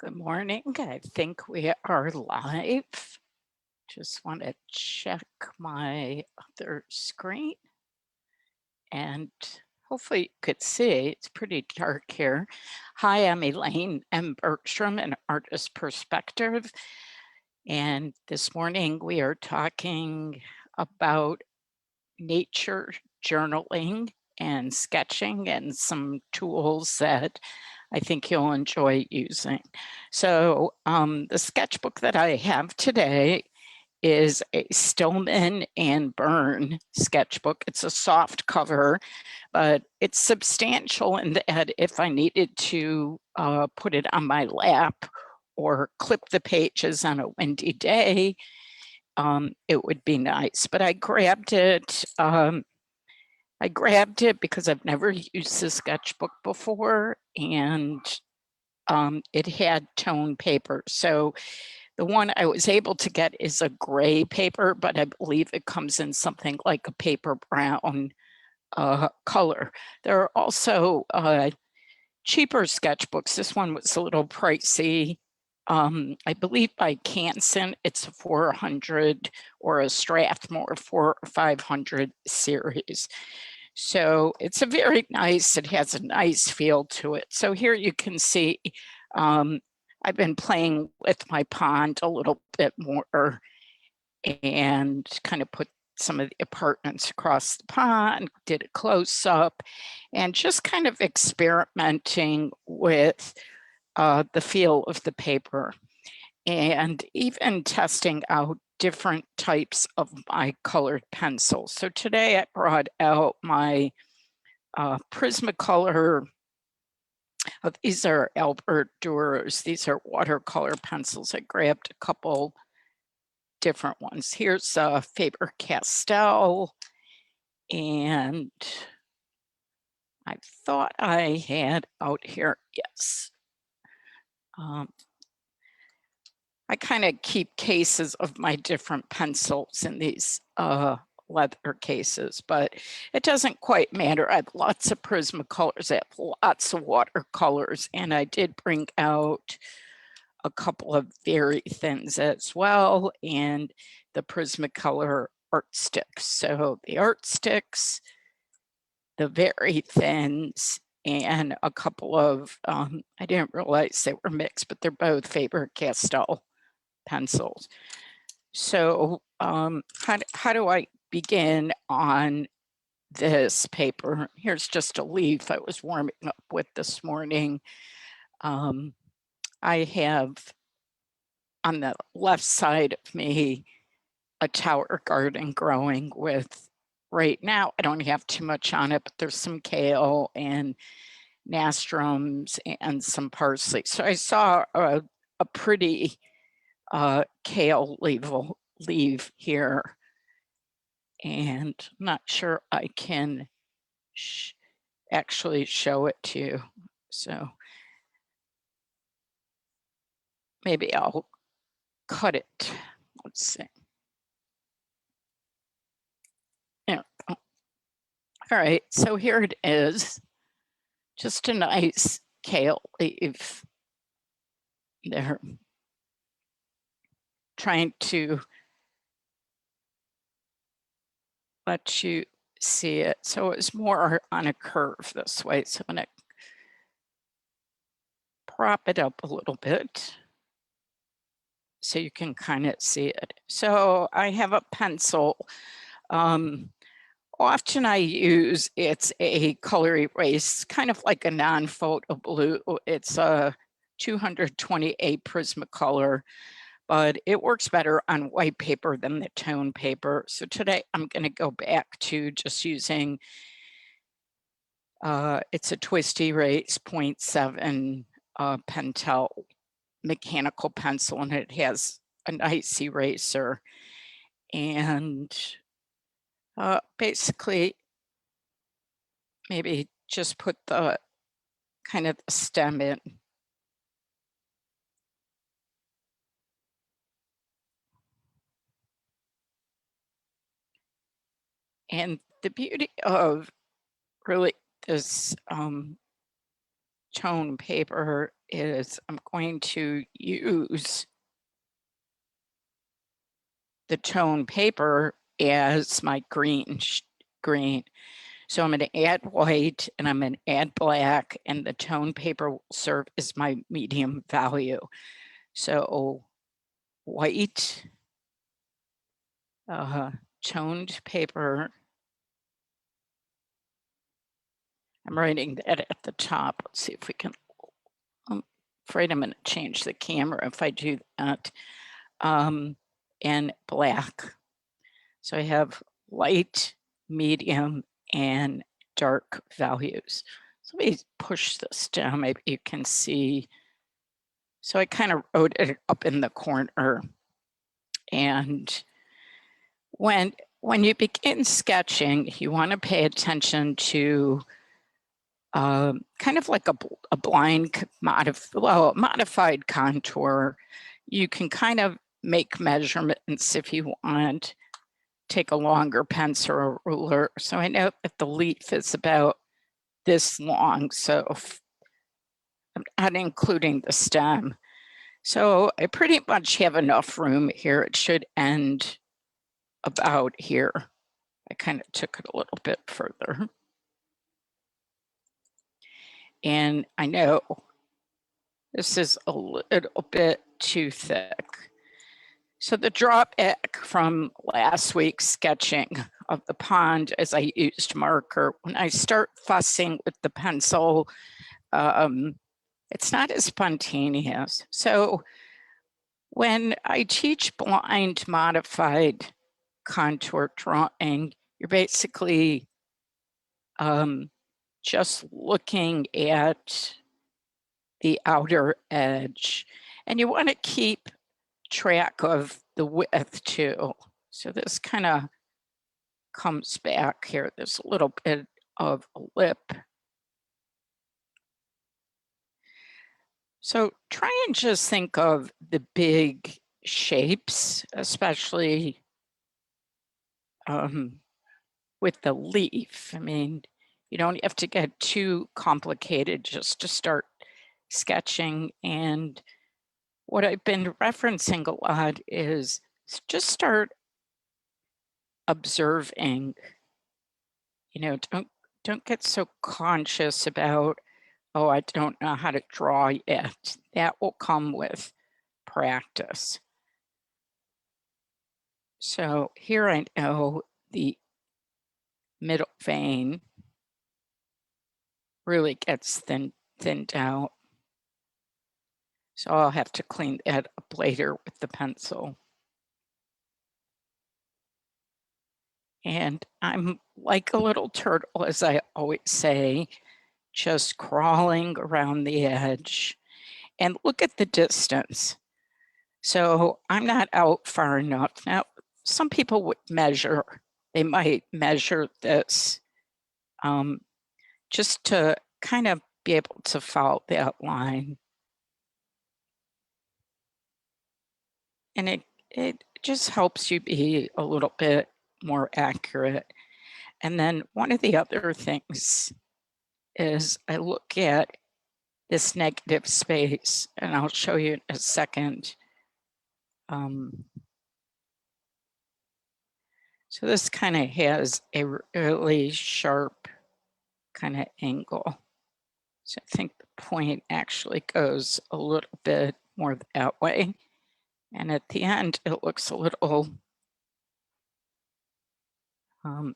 Good morning. I think we are live. Just want to check my other screen and hopefully you could see. It's pretty dark here. Hi, I'm Elaine M. Bergstrom, an artist perspective. And this morning we are talking about nature journaling and sketching and some tools that I think you'll enjoy using. So the sketchbook that I have today is a Stillman and Byrne sketchbook. It's a soft cover, but it's substantial in that if I needed to put it on my lap or clip the pages on a windy day, it would be nice. But I grabbed it. I grabbed it because I've never used the sketchbook before, and it had tone paper. So the one I was able to get is a gray paper, but I believe it comes in something like a paper brown color. There are also cheaper sketchbooks. This one was a little pricey. I believe by Canson, it's a 400 or a Strathmore 400 or 500 series. So it's a very nice, it has a nice feel to it. So here you can see, I've been playing with my pond a little bit more and kind of put some of the apartments across the pond, did a close up, and just kind of experimenting with the feel of the paper and even testing out different types of my colored pencils. So today I brought out my Prismacolor. These are Albert Durers. These are watercolor pencils. I grabbed a couple different ones. Here's a Faber-Castell, and I thought I had out here, yes. I kind of keep cases of my different pencils in these leather cases, but it doesn't quite matter. I have lots of Prismacolors, I have lots of watercolors, and I did bring out a couple of very thins as well, and the Prismacolor art sticks. So the art sticks, the very thins, and a couple of, I didn't realize they were mixed, but they're both Faber-Castell pencils. So how do I begin on this paper? Here's just a leaf I was warming up with this morning. I have on the left side of me a tower garden growing with, right now I don't have too much on it, but there's some kale and nasturtiums and some parsley. So I saw a pretty kale leaf here, and I'm not sure I can actually show it to you. So maybe I'll cut it. Let's see. There. Oh. All right, so here it is. Just a nice kale leaf there. Trying to let you see it. So it's more on a curve this way. So I'm going to prop it up a little bit so you can kind of see it. So I have a pencil. Often I use, it's a color erase, kind of like a non-photo blue. It's a 228 Prismacolor, but it works better on white paper than the tone paper. So today I'm going to go back to just using, it's a twist erase 0.7 Pentel mechanical pencil, and it has a nice eraser. And basically, maybe just put the kind of the stem in. And the beauty of really this tone paper is I'm going to use the tone paper as my green. So I'm going to add white and I'm going to add black, and the tone paper will serve as my medium value. So white, toned paper. I'm writing that at the top. Let's see if we can. I'm afraid I'm going to change the camera if I do that. And black. So I have light, medium, and dark values. So let me push this down. Maybe you can see. So I kind of wrote it up in the corner. And when you begin sketching, you want to pay attention to kind of like a blind modified contour. You can kind of make measurements if you want. Take a longer pencil or ruler. So I know that the leaf is about this long, so I'm not including the stem. So I pretty much have enough room here. It should end about here. I kind of took it a little bit further. And I know this is a little bit too thick. So the drawback from last week's sketching of the pond as I used marker, when I start fussing with the pencil, it's not as spontaneous. So when I teach blind modified contour drawing, you're basically just looking at the outer edge, and you want to keep track of the width too. So this kind of comes back here. There's a little bit of a lip. So try and just think of the big shapes, especially with the leaf. I mean, you don't have to get too complicated just to start sketching. And what I've been referencing a lot is just start observing. You know, don't get so conscious about, oh, I don't know how to draw yet. That will come with practice. So here I know the middle vein really gets thinned out. So I'll have to clean that up later with the pencil. And I'm like a little turtle, as I always say, just crawling around the edge. And look at the distance. So I'm not out far enough. Now, some people would measure, they might measure this just to kind of be able to follow that line. And it just helps you be a little bit more accurate. And then one of the other things is I look at this negative space, and I'll show you in a second. So this kind of has a really sharp kind of angle. So I think the point actually goes a little bit more that way. And at the end, it looks a little kind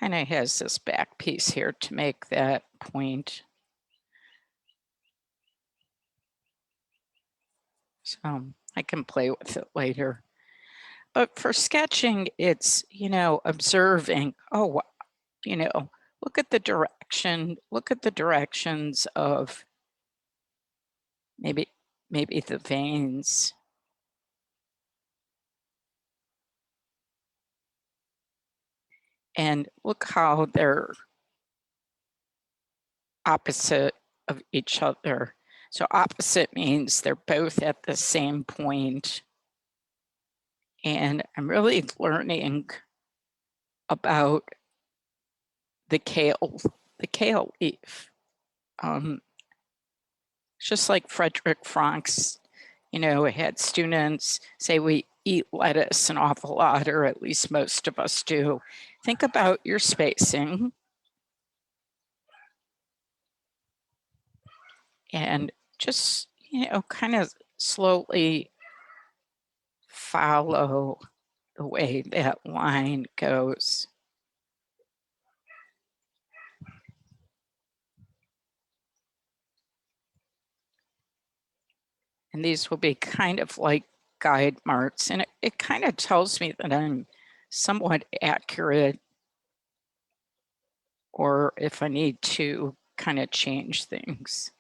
of has this back piece here to make that point. So I can play with it later. But for sketching, it's, you know, observing, oh, you know, look at the direction, look at the directions of maybe the veins. And look how they're opposite of each other. So opposite means they're both at the same point. And I'm really learning about the kale leaf. just like Frederick Franck's, had students say we eat lettuce an awful lot, or at least most of us do. Think about your spacing and just, kind of slowly follow the way that line goes. And these will be kind of like guide marks, and it kind of tells me that I'm somewhat accurate, or if I need to kind of change things.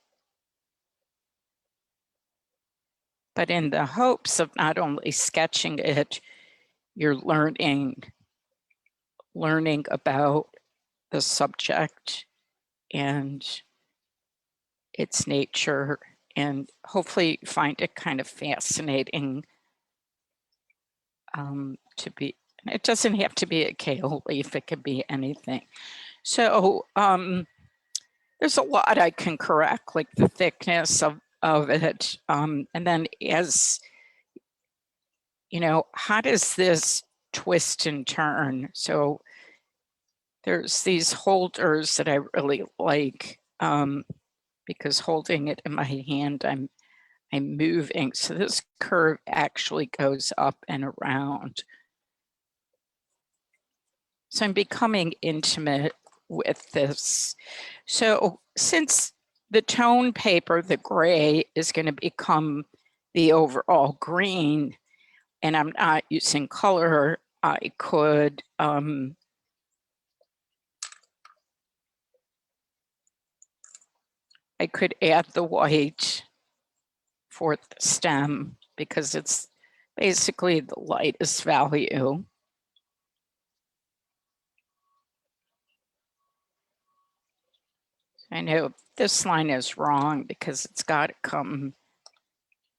But in the hopes of not only sketching it, you're learning about the subject and its nature, and hopefully find it kind of fascinating to be. It doesn't have to be a kale leaf, it could be anything. So there's a lot I can correct, like the thickness of it. And then as, how does this twist and turn? So there's these holders that I really like, because holding it in my hand, I'm moving. So this curve actually goes up and around. So I'm becoming intimate with this. So since the tone paper, the gray, is going to become the overall green, and I'm not using color, I could add the white for the stem because it's basically the lightest value. I know this line is wrong because it's got to come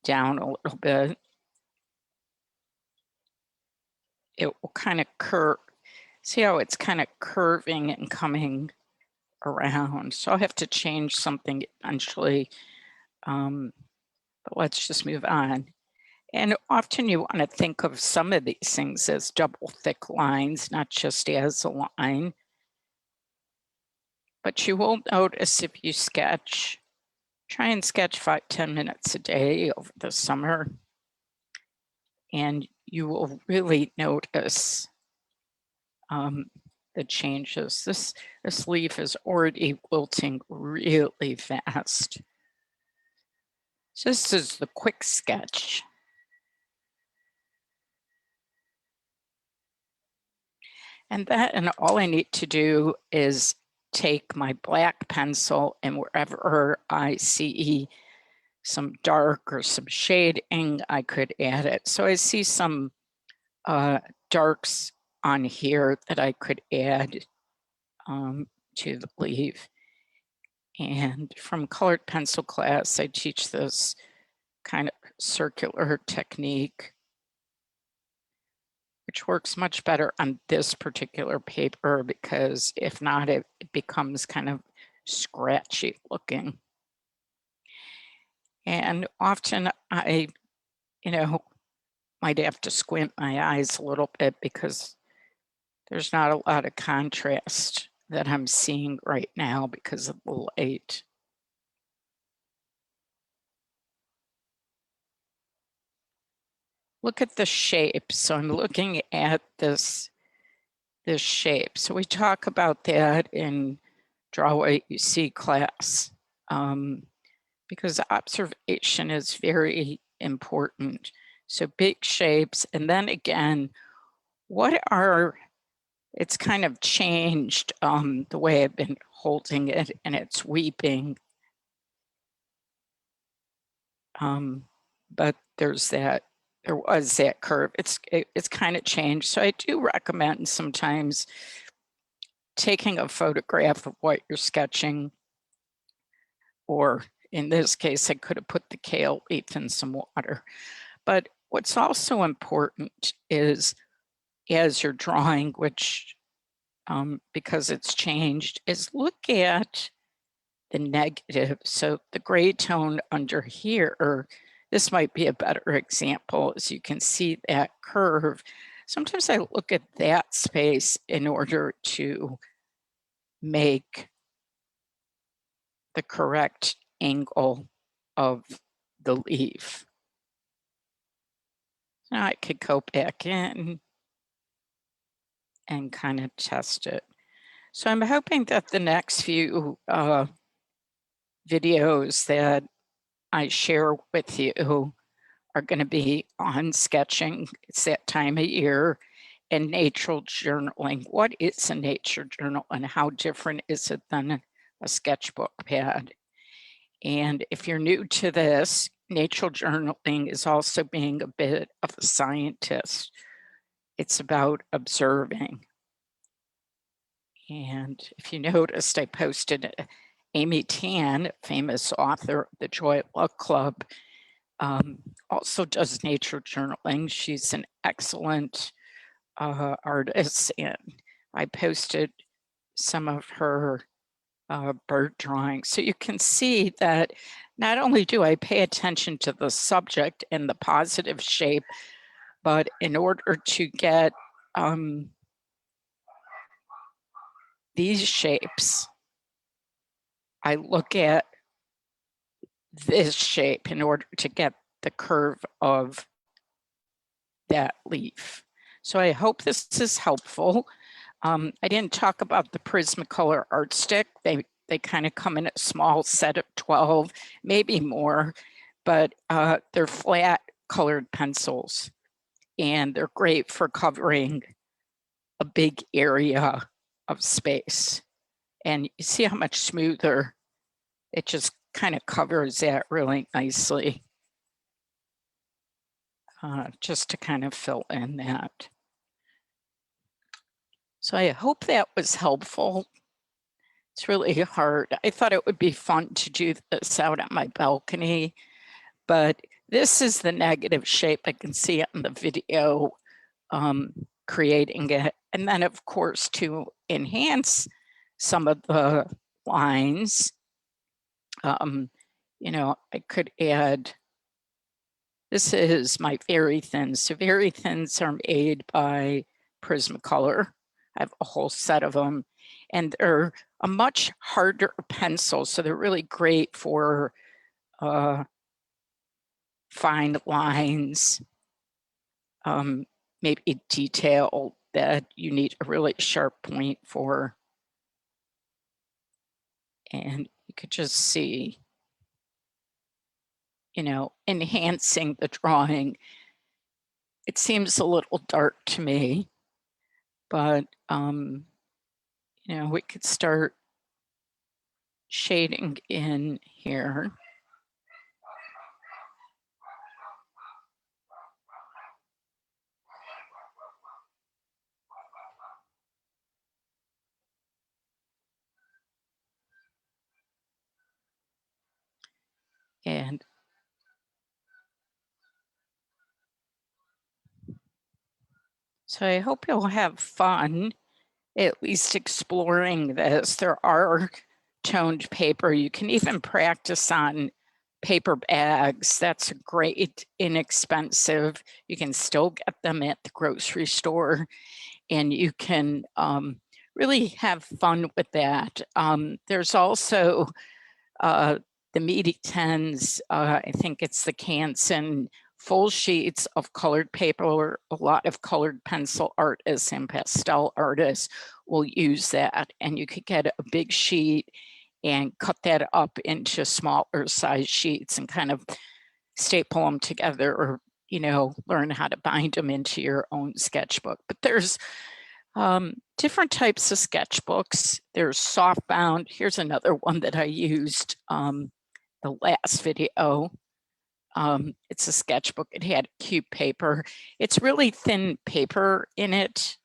down a little bit. It will kind of curve. See how it's kind of curving and coming around. So I'll have to change something eventually. But let's just move on. And often you want to think of some of these things as double thick lines, not just as a line. But you will notice if you sketch, try and sketch 5-10 minutes a day over the summer, and you will really notice the changes. This leaf is already wilting really fast. So this is the quick sketch. And all I need to do is take my black pencil, and wherever I see some dark or some shading, I could add it. So I see some darks on here that I could add to the leaf. And from colored pencil class, I teach this kind of circular technique, which works much better on this particular paper because if not, it becomes kind of scratchy looking. And often I, might have to squint my eyes a little bit because there's not a lot of contrast that I'm seeing right now because of the light. Look at the shape. So I'm looking at this shape. So we talk about that in Draw What You See class, because observation is very important. So big shapes, and then again, it's kind of changed the way I've been holding it, and it's weeping. But there was that curve. It's kind of changed. So I do recommend sometimes taking a photograph of what you're sketching, or in this case, I could have put the kale leaf in some water. But what's also important is, as you're drawing, which because it's changed, is look at the negative. So the gray tone under here, this might be a better example, as you can see that curve. Sometimes I look at that space in order to make the correct angle of the leaf. Now I could go back in and kind of test it. So I'm hoping that the next few videos that I share with you are going to be on sketching. It's that time of year, and nature journaling. What is a nature journal and how different is it than a sketchbook pad? And if you're new to this, nature journaling is also being a bit of a scientist. It's about observing. And if you noticed, I posted Amy Tan, famous author of the Joy Luck Club, also does nature journaling. She's an excellent artist, and I posted some of her bird drawings. So you can see that not only do I pay attention to the subject and the positive shape, but in order to get these shapes, I look at this shape in order to get the curve of that leaf. So I hope this is helpful. I didn't talk about the Prismacolor art stick. They kind of come in a small set of 12, maybe more, but they're flat colored pencils, and they're great for covering a big area of space. And you see how much smoother it just kind of covers that really nicely, just to kind of fill in that. So I hope that was helpful. It's really hard. I thought it would be fun to do this out on my balcony, but this is the negative shape. I can see it in the video, creating it. And then of course, to enhance some of the lines, you know, I could add, this is my very thins. So very thins are made by Prismacolor. I have a whole set of them, and they're a much harder pencil, so they're really great for fine lines, maybe detail that you need a really sharp point for. And you could just see, you know, enhancing the drawing. It seems a little dark to me, but you know, we could start shading in here. And so I hope you'll have fun, at least exploring this. There are toned paper. You can even practice on paper bags. That's great, inexpensive. You can still get them at the grocery store, and you can really have fun with that. There's also the Meaty Tens, I think it's the Canson full sheets of colored paper. A lot of colored pencil artists and pastel artists will use that, and you could get a big sheet and cut that up into smaller size sheets and kind of staple them together, or, you know, learn how to bind them into your own sketchbook. But there's different types of sketchbooks. There's soft bound. Here's another one that I used the last video. It's a sketchbook. It had cube paper. It's really thin paper in it.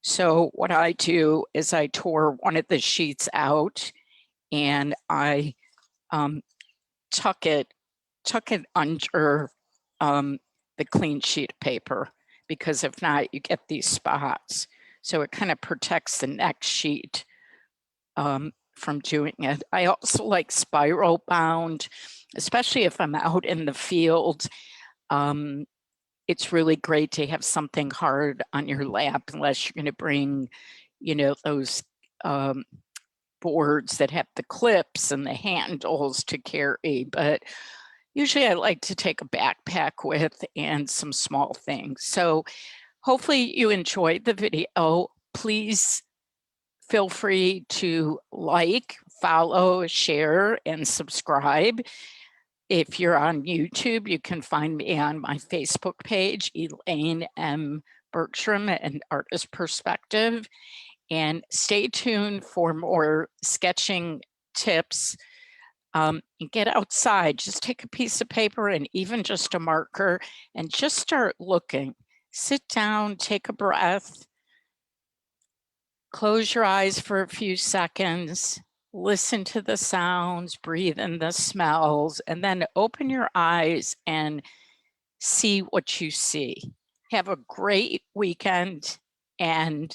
So what I do is I tore one of the sheets out, and I tuck it under the clean sheet of paper, because if not, you get these spots. So it kind of protects the next sheet from doing it. I also like spiral bound, especially if I'm out in the field. It's really great to have something hard on your lap, unless you're going to bring, those boards that have the clips and the handles to carry. But usually I like to take a backpack with and some small things. So hopefully you enjoyed the video. Please feel free to like, follow, share, and subscribe. If you're on YouTube, you can find me on my Facebook page, Elaine M. Bertram and Artist Perspective. And stay tuned for more sketching tips. Get outside, just take a piece of paper and even just a marker and just start looking. Sit down, take a breath, close your eyes for a few seconds, listen to the sounds, breathe in the smells, and then open your eyes and see what you see. Have a great weekend and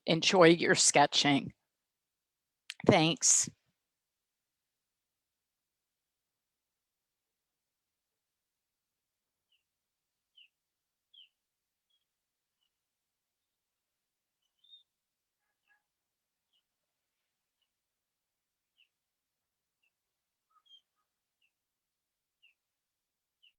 enjoy your sketching. Thanks.